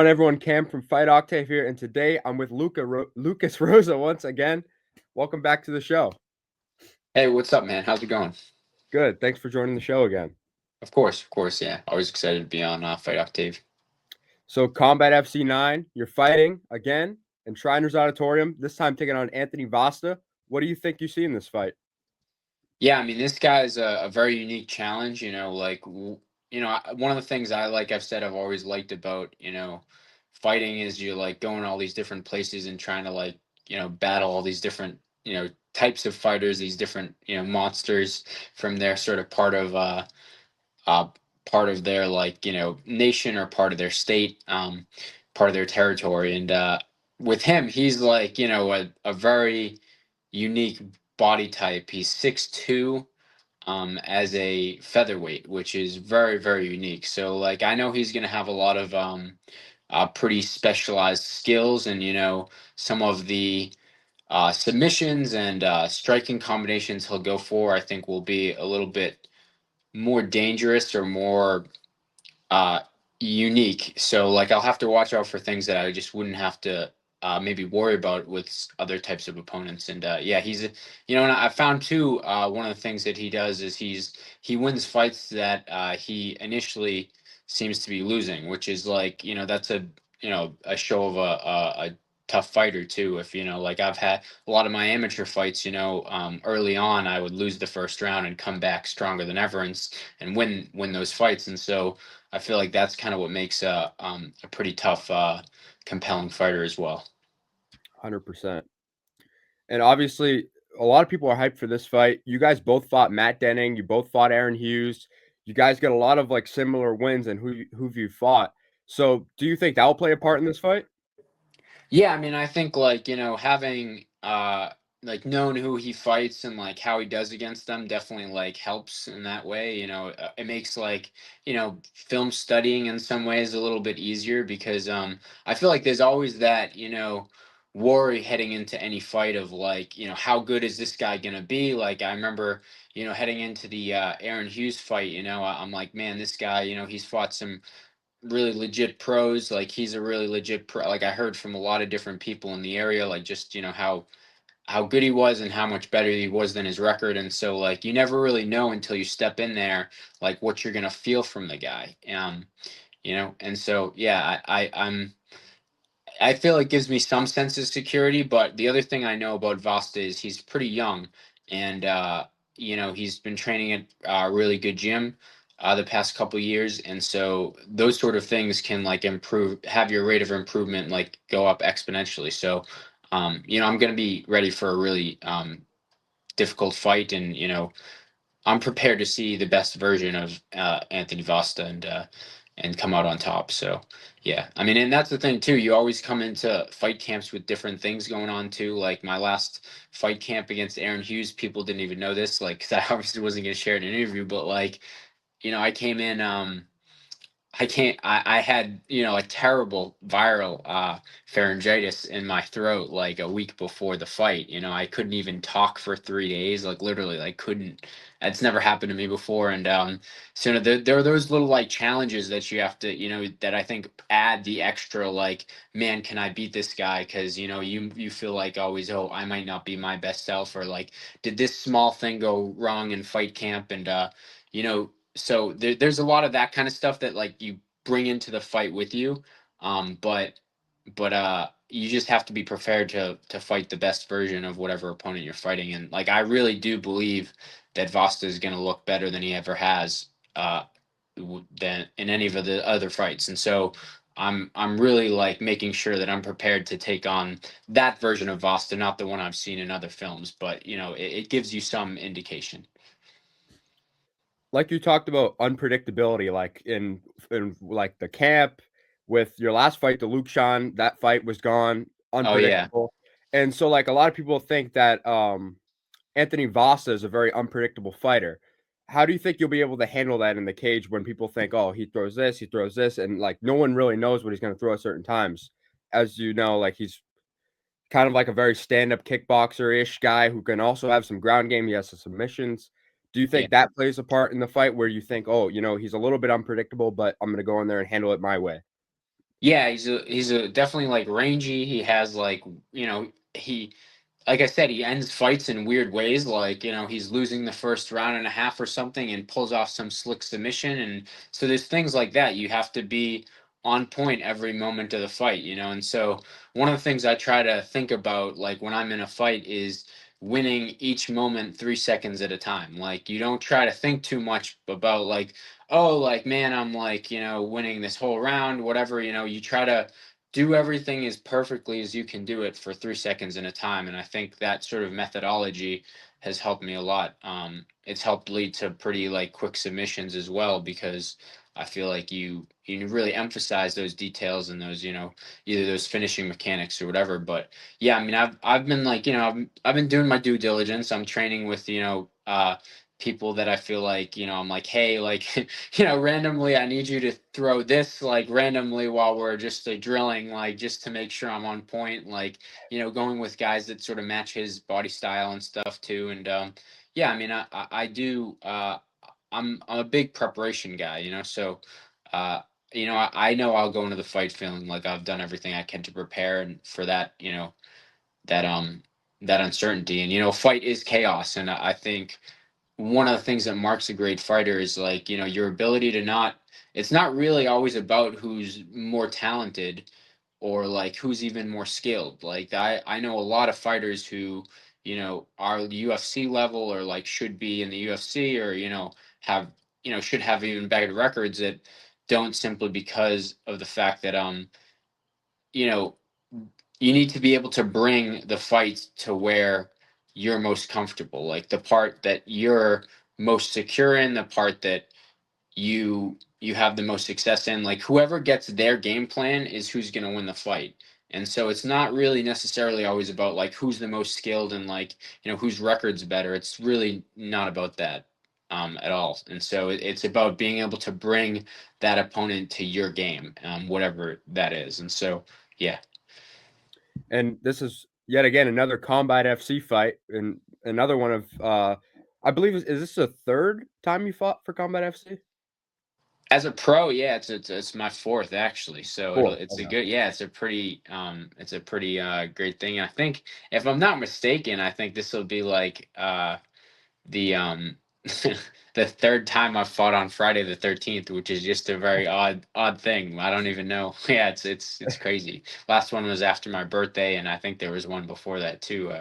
On everyone, Cam from Fight Octave here, and today I'm with Lucas Rosa once again. Welcome back to the show. Hey, what's up, man? How's it going? Good. Thanks for joining the show again. Of course, yeah. Always excited to be on Fight Octave. So, Combat FC9, you're fighting again in Shriners Auditorium, this time taking on Anthony Vasta. What do you think you see in this fight? Yeah, I mean, this guy's a very unique challenge. One of the things I've said, I've always liked about fighting is you like going all these different places and trying to battle all these different types of fighters, these different monsters from their sort of uh part of their nation or part of their state, part of their territory. And with him, he's like a very unique body type. He's 6'2", as a featherweight, which is very, very unique. So like I know he's gonna have a lot of pretty specialized skills, and some of the submissions and striking combinations he'll go for, I think, will be a little bit more dangerous or more uh, unique. So like I'll have to watch out for things that I just wouldn't have to maybe worry about with other types of opponents. And yeah, and I found too, one of the things that he does is he wins fights that he initially seems to be losing, which is like that's a show of a tough fighter too. If like I've had a lot of my amateur fights, early on I would lose the first round and come back stronger than ever and win those fights. And so I feel like that's kind of what makes a pretty tough, compelling fighter as well. 100%. And obviously, a lot of people are hyped for this fight. You guys both fought Matt Denning. You both fought Aaron Hughes. You guys got a lot of like similar wins and who you fought. So, do you think that will play a part in this fight? Yeah, I mean, I think like having like known who he fights and like how he does against them definitely like helps in that way. It makes like film studying in some ways a little bit easier because I feel like there's always that worry heading into any fight of like how good is this guy gonna be. Like I remember heading into the Aaron Hughes fight, I'm like, man, this guy, he's fought some really legit pros. Like he's a really legit pro. Like I heard from a lot of different people in the area, like just how good he was and how much better he was than his record. And so like you never really know until you step in there, like what you're gonna feel from the guy. And so yeah, I feel it gives me some sense of security. But the other thing I know about Vasta is he's pretty young, and he's been training at a really good gym the past couple years, and so those sort of things can like have your rate of improvement like go up exponentially. So I'm going to be ready for a really difficult fight, and I'm prepared to see the best version of Anthony Vasta and come out on top. So yeah, I mean, and that's the thing too. You always come into fight camps with different things going on too. Like my last fight camp against Aaron Hughes, people didn't even know this. Like 'cause I obviously wasn't going to share it in an interview, but like I came in. I can't. I had a terrible viral pharyngitis in my throat like a week before the fight. I couldn't even talk for 3 days. Like literally, like couldn't. That's never happened to me before. And so there are those little like challenges that you have to that I think add the extra like, man, can I beat this guy? Because you feel like always, oh, I might not be my best self, or like did this small thing go wrong in fight camp? And so there's a lot of that kind of stuff that like you bring into the fight with you, but you just have to be prepared to fight the best version of whatever opponent you're fighting. And like I really do believe that Vasta is going to look better than he ever has uh than in any of the other fights. And so I'm really like making sure that I'm prepared to take on that version of Vasta, not the one I've seen in other films, but it gives you some indication. Like you talked about unpredictability, like in like the camp with your last fight, the Luke Sean, that fight was gone, Oh yeah. unpredictable. And so like a lot of people think that Anthony Vasa is a very unpredictable fighter. How do you think you'll be able to handle that in the cage when people think, oh, he throws this, and like no one really knows what he's going to throw at certain times? As you know, like he's kind of like a very stand-up kickboxer-ish guy who can also have some ground game. He has some submissions. Do you Yeah. think that plays a part in the fight where you think, oh, he's a little bit unpredictable, but I'm going to go in there and handle it my way? Yeah, he's a definitely like rangy. He has like, he like I said, he ends fights in weird ways. Like, he's losing the first round and a half or something and pulls off some slick submission. And so there's things like that. You have to be on point every moment of the fight. And so one of the things I try to think about, like when I'm in a fight, is winning each moment 3 seconds at a time. Like, you don't try to think too much about, like, oh, like, man, I'm like, winning this whole round, whatever. You try to do everything as perfectly as you can do it for 3 seconds at a time. And I think that sort of methodology has helped me a lot. It's helped lead to pretty like quick submissions as well, because I feel like you really emphasize those details and those, either those finishing mechanics or whatever. But yeah, I mean, I've been like, I've been doing my due diligence. I'm training with, people that I feel like, I'm like, hey, like, randomly, I need you to throw this like randomly while we're just drilling, like just to make sure I'm on point, like, going with guys that sort of match his body style and stuff too. And yeah, I mean, I do, I'm a big preparation guy, so, uh, I know I'll go into the fight feeling like I've done everything I can to prepare and for that, that, that uncertainty. And, fight is chaos. And I think, one of the things that marks a great fighter is like, your ability to not, it's not really always about who's more talented or like who's even more skilled. Like, I know a lot of fighters who, are UFC level or like should be in the UFC, or, have, should have even better records, that don't, simply because of the fact that, you know, you need to be able to bring the fight to where you're most comfortable, like the part that you're most secure in, the part that you have the most success in. Like, whoever gets their game plan is who's going to win the fight. And so it's not really necessarily always about like who's the most skilled and like, whose record's better. It's really not about that, at all. And so it's about being able to bring that opponent to your game, whatever that is. And so yeah. And this is yet again another Combat FC fight, and another one of I believe is this the third time you fought for Combat FC? As a pro, yeah, it's my fourth actually. So Fourth. it's a Okay. good, yeah, it's a pretty great thing. And I think, if I'm not mistaken, I think this will be like the the third time I fought on Friday the 13th, which is just a very odd thing. I don't even know. Yeah, it's crazy. Last one was after my birthday, and I think there was one before that too.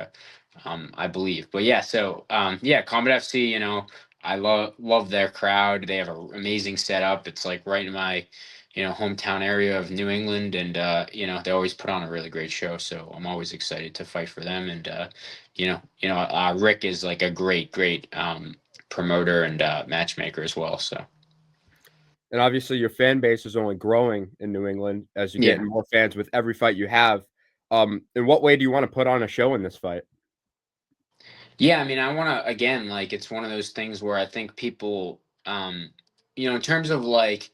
I believe. But yeah, so yeah, Combat FC. I love their crowd. They have an amazing setup. It's like right in my hometown area of New England, and they always put on a really great show. So I'm always excited to fight for them. And Rick is like a great promoter and matchmaker as well. So And obviously, your fan base is only growing in New England as you get yeah. more fans with every fight you have. In what way do you want to put on a show in this fight? Yeah, I mean, I want to, again, like, it's one of those things where I think people, in terms of like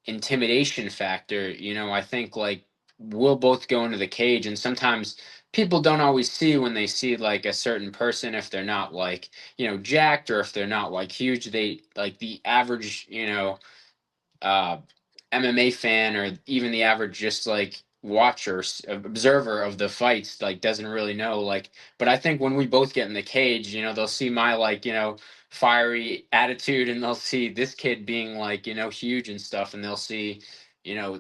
intimidation factor, I think like we'll both go into the cage, and sometimes people don't always see, when they see like a certain person, if they're not like, jacked, or if they're not like huge, they like the average, uh, MMA fan, or even the average just like watcher, observer of the fights, like doesn't really know. Like, but I think when we both get in the cage, they'll see my like, fiery attitude, and they'll see this kid being like, huge and stuff, and they'll see, you know,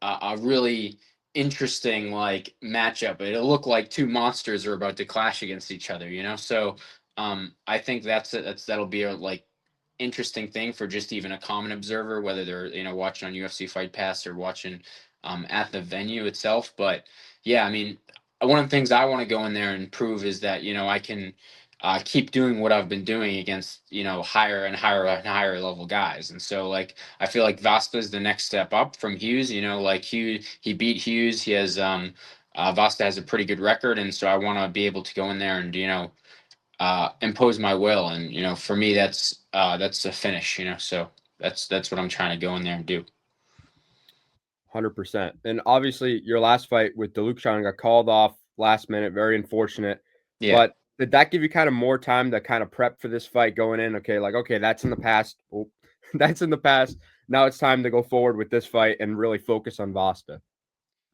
a really interesting like matchup. It'll look like two monsters are about to clash against each other, So I think that'll be a like interesting thing for just even a common observer, whether they're watching on UFC Fight Pass or watching at the venue itself. But yeah, I mean, one of the things I want to go in there and prove is that I can keep doing what I've been doing against higher and higher and higher level guys. And so like I feel like Vasta is the next step up from Hughes. Like Hughes, he beat Hughes. He has Vasta has a pretty good record, and so I want to be able to go in there and impose my will. And for me, that's a finish. So that's what I'm trying to go in there and do. 100%. And obviously, your last fight with Deluxan got called off last minute, very unfortunate. Yeah. But did that give you kind of more time to kind of prep for this fight going in? Okay, like, okay, that's in the past. Oh, that's in the past. now it's time to go forward with this fight and really focus on Vasta.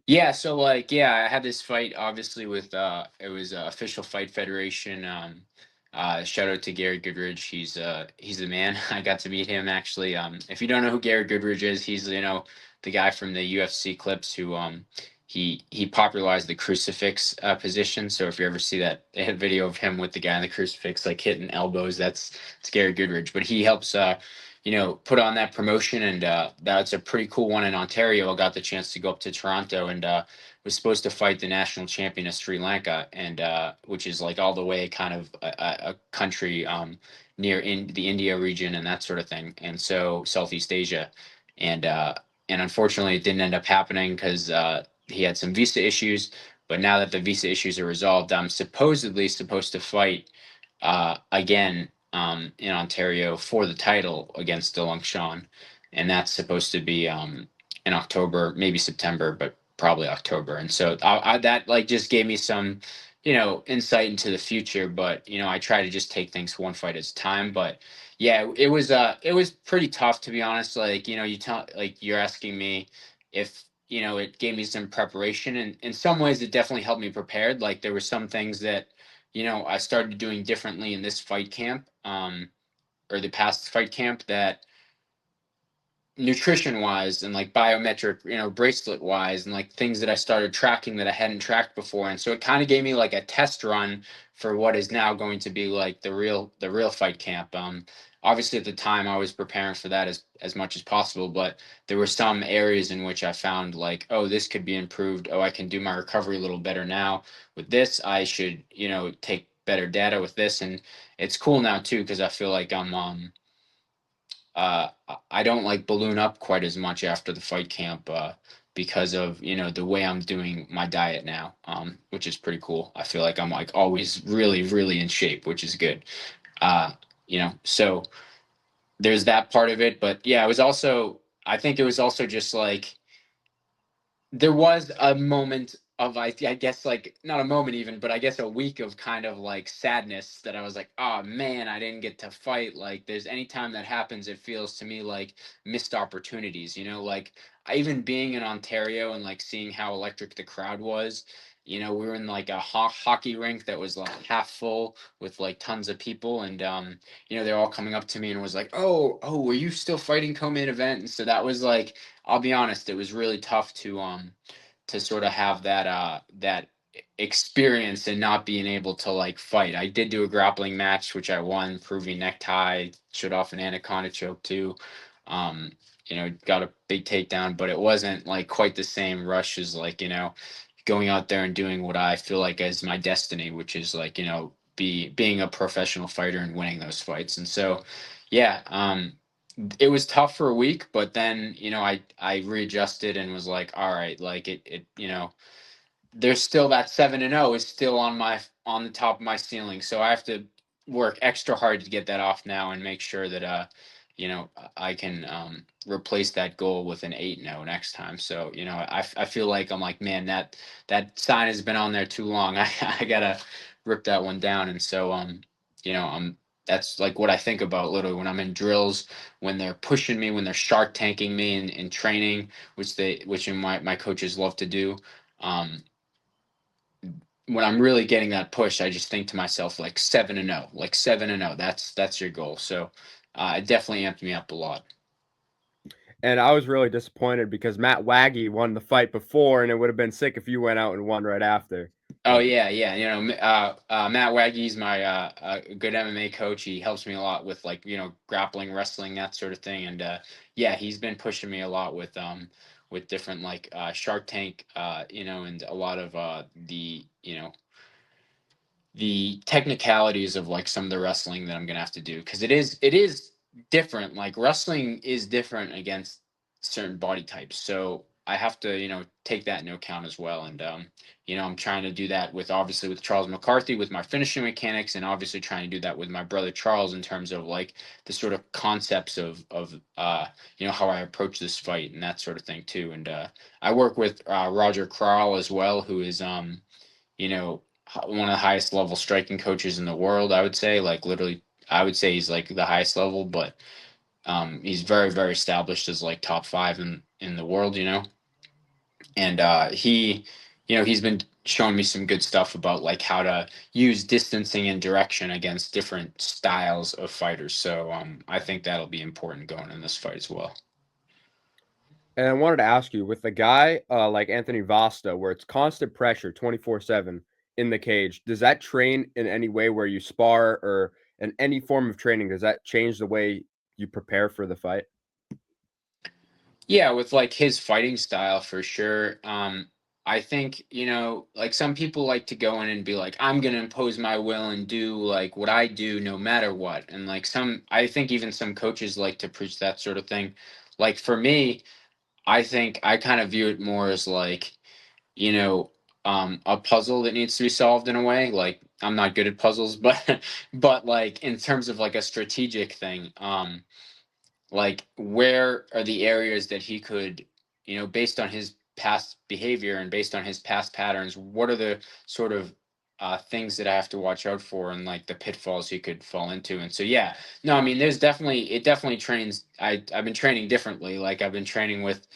Yeah, so like yeah, I had this fight obviously with it was official fight federation. Shout out to Gary Goodridge. He's the man. I got to meet him actually. If you don't know who Gary Goodridge is, he's the guy from the UFC clips who he popularized the crucifix position. So if you ever see that video of him with the guy in the crucifix like hitting elbows, it's Gary Goodridge. But he helps put on that promotion, and that's a pretty cool one in Ontario. I got the chance to go up to Toronto and was supposed to fight the national champion of Sri Lanka, and which is like all the way kind of a country near in the India region and that sort of thing, and so Southeast Asia, and uh, and unfortunately it didn't end up happening because he had some visa issues. But now that the visa issues are resolved, I'm supposedly supposed to fight again in Ontario for the title against Sean, and that's supposed to be in October, maybe September, but probably October. And so that like just gave me some, insight into the future. But I try to just take things one fight at a time. But yeah, it was pretty tough to be honest. Like you tell like you're asking me if it gave me some preparation, and in some ways it definitely helped me prepared. Like there were some things that I started doing differently in this fight camp, or the past fight camp, that nutrition wise and like biometric, bracelet wise, and like things that I started tracking that I hadn't tracked before. And so it kind of gave me like a test run for what is now going to be like the real fight camp. Obviously at the time I was preparing for that as much as possible, but there were some areas in which I found like, oh, this could be improved. Oh, I can do my recovery a little better now with this. I should, take better data with this. And it's cool now too, because I feel like I don't like balloon up quite as much after the fight camp because of the way I'm doing my diet now, which is pretty cool. I feel like I'm like always really really in shape, which is good. So there's that part of it. But yeah, it was also, I think it was also just like there was a moment of I guess like not a moment even, but I guess a week of kind of like sadness that I was like, oh man, I didn't get to fight. Like there's anytime that happens, it feels to me like missed opportunities. Like even being in Ontario and like seeing how electric the crowd was. We were in like a hockey rink that was like half full with like tons of people, and they're all coming up to me and was like, oh, were you still fighting co-main event? And so that was like, I'll be honest, it was really tough to sort of have that experience and not being able to like fight. I did do a grappling match which I won, proving necktie, showed off an anaconda choke too. Um, got a big takedown, but it wasn't like quite the same rush as like, going out there and doing what I feel like is my destiny, which is like, being a professional fighter and winning those fights. And so yeah, it was tough for a week, but then I readjusted and was like, all right, like there's still that 7-0 is still on the top of my ceiling, so I have to work extra hard to get that off now and make sure that I can replace that goal with an 8-0 next time. So I feel like I'm like, man, that sign has been on there too long. I gotta rip that one down. And so I'm that's like what I think about literally when I'm in drills, when they're pushing me, when they're shark tanking me in training, which my coaches love to do. um when I'm really getting that push, I just think to myself like 7-0, like 7-0. That's your goal. So it definitely amped me up a lot. And I was really disappointed because Matt Waggy won the fight before, and it would have been sick if you went out and won right after. Oh But yeah, yeah. Matt Waggy's my good MMA coach. He helps me a lot with like grappling, wrestling, that sort of thing. And yeah, he's been pushing me a lot with different like Shark Tank, and a lot of the technicalities of like some of the wrestling that I'm gonna have to do, because it is different. Like wrestling is different against certain body types, so I have to take that into account as well. And I'm trying to do that with obviously with Charles McCarthy with my finishing mechanics, and obviously trying to do that with my brother Charles in terms of like the sort of concepts of how I approach this fight and that sort of thing too. And I work with Roger Kral as well, who is one of the highest level striking coaches in the world. I would say, like literally, I would say he's like the highest level. But He's very, very established as like top five in the world, and he's been showing me some good stuff about like how to use distancing and direction against different styles of fighters. So I think that'll be important going in this fight as well. And I wanted to ask you, with a guy like Anthony Vasta, where it's constant pressure 24/7 in the cage, does that train in any way where you spar or in any form of training? Does that change the way you prepare for the fight? Yeah, with like his fighting style for sure. I think, like some people like to go in and be like, I'm gonna impose my will and do like what I do no matter what. And like I think even some coaches like to preach that sort of thing. Like for me, I think I kind of view it more as like, you know, a puzzle that needs to be solved in a way. Like I'm not good at puzzles, but but like in terms of like a strategic thing, like where are the areas that he could, based on his past behavior and based on his past patterns, what are the sort of things that I have to watch out for and like the pitfalls he could fall into. And so yeah, no, I mean it definitely trains. I've been training differently. Like I've been training with,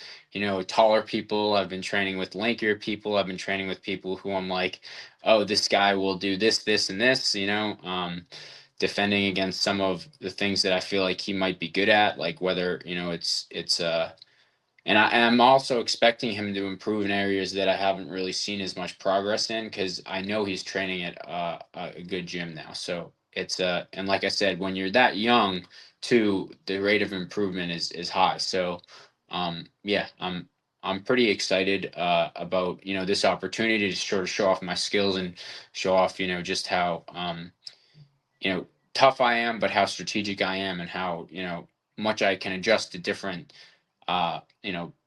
taller people, I've been training with lankier people, I've been training with people who I'm like, oh, this guy will do this, this, and this, defending against some of the things that I feel like he might be good at, like whether and I'm also expecting him to improve in areas that I haven't really seen as much progress in because I know he's training at a good gym now. So it's and like I said, when you're that young, too, the rate of improvement is high. So yeah, I'm pretty excited about this opportunity to sort of show off my skills and show off just how you know tough I am, but how strategic I am, and how much I can adjust to different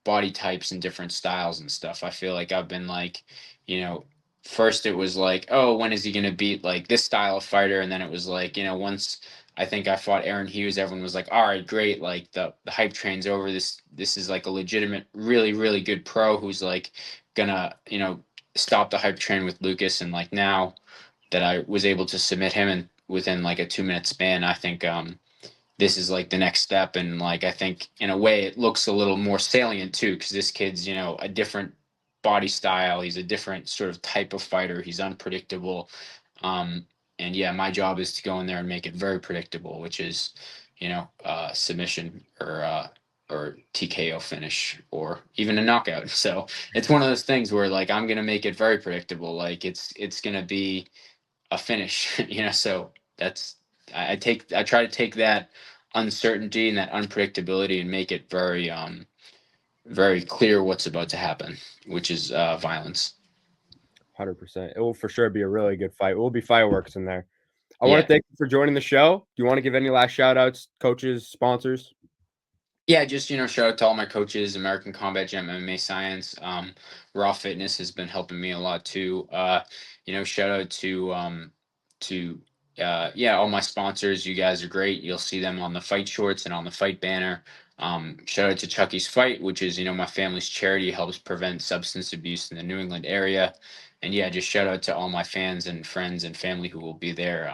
body types and different styles and stuff. I feel like I've been like, you know, first it was like, oh, when is he gonna beat like this style of fighter? And then it was like, once I think I fought Aaron Hughes, everyone was like, all right, great, like the hype train's over. This is like a legitimate, really, really good pro who's like gonna, stop the hype train with Lucas. And like now that I was able to submit him and within like a 2 minute span, I think this is like the next step. And like I think in a way it looks a little more salient too, because this kid's a different body style, he's a different sort of type of fighter, he's unpredictable. um and yeah, my job is to go in there and make it very predictable, which is submission or TKO finish or even a knockout. So it's one of those things where like I'm gonna make it very predictable, like it's gonna be a finish. So that's I try to take that uncertainty and that unpredictability and make it very clear what's about to happen, which is violence. 100%. It will for sure be a really good fight. It will be fireworks in there. I want to Yeah. thank you for joining the show. Do you want to give any last shout outs, coaches, sponsors? Yeah, just shout out to all my coaches, American Combat Gym, MMA Science. Raw Fitness has been helping me a lot too. Shout out to yeah, all my sponsors. You guys are great. You'll see them on the fight shorts and on the fight banner. Shout out to Chucky's Fight, which is my family's charity, helps prevent substance abuse in the New England area. And yeah, just shout out to all my fans and friends and family who will be there.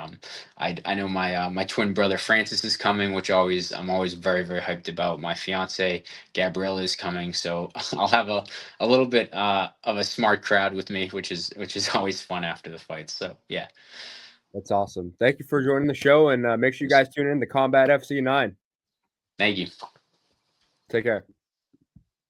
I know my twin brother Francis is coming, which I'm always very, very hyped about. My fiance Gabriella is coming, so I'll have a little bit of a smart crowd with me, which is always fun after the fight. So yeah, That's awesome. Thank you for joining the show, and make sure you guys tune in to Combat FC9. thank you. Take care.